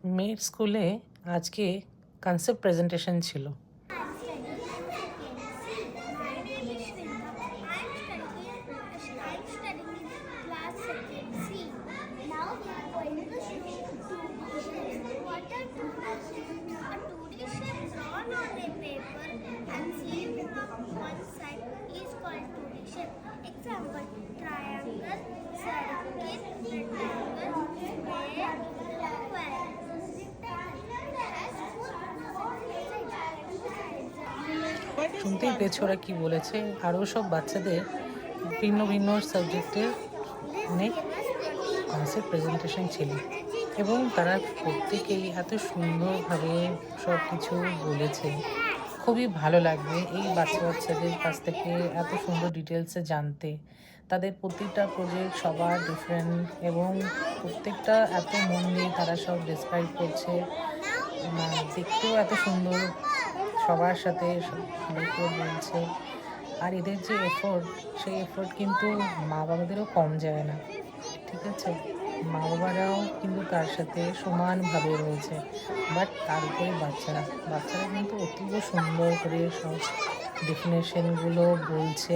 মেয়ের স্কুলে আজকে কনসেপ্ট প্রেজেন্টেশন ছিল। I'm studying My name is Shrinda. I'm studying in class second C. Now we are going to show two dishes. What are two dishes? A 2D shape drawn on a paper and seen on one side is called 2D shape. Example: triangle, circle, rectangle, square, oval. শুনতেই পেয়েছো ওরা কী বলেছে। আরও সব বাচ্চাদের ভিন্ন ভিন্ন সাবজেক্টের অনেক কনসেপ্ট প্রেজেন্টেশন ছিল এবং তারা প্রত্যেকেই এত সুন্দরভাবে সব কিছু বলেছে। খুবই ভালো লাগবে এই বাচ্চাদের কাছ থেকে এত সুন্দর ডিটেলসে জানতে। তাদের প্রতিটা প্রজেক্ট সবার ডিফারেন্ট এবং প্রত্যেকটা এত মন দিয়ে তারা সব ডেসক্রাইব করছে। দেখতেও এত সুন্দর, সবার সাথে সবাইকে বলছে। আর এদের যে এফোর্ট, সেই এফোর্ট কিন্তু মা বাবাদেরও কম যায় না, ঠিক আছে? মা বাবারাও কিন্তু তার সাথে সমানভাবে রয়েছে, বাট তার উপরে বাচ্চারা কিন্তু অতীব সুন্দর করে সব ডেফিনেশনগুলো বলছে।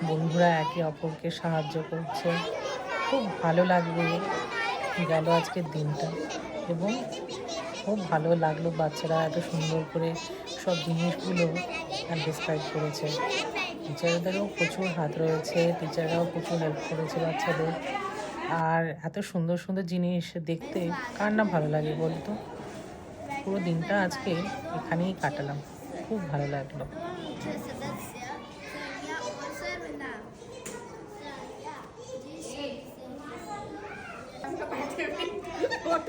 বন্ধুরা একে অপরকে সাহায্য করছে। খুব ভালো লাগবে গেল আজকের দিনটা এবং খুব ভালো লাগলো বাচ্চারা এত সুন্দর করে সব জিনিসগুলো ডিসক্রাইব করেছে। টিচারদেরও প্রচুর হাত রয়েছে, টিচাররাও প্রচুর হেল্প করেছে বাচ্চাদের। আর এত সুন্দর সুন্দর জিনিস দেখতে কার না ভালো লাগে বলতো? পুরো দিনটা আজকে এখানেই কাটালাম, খুব ভালো লাগলো। What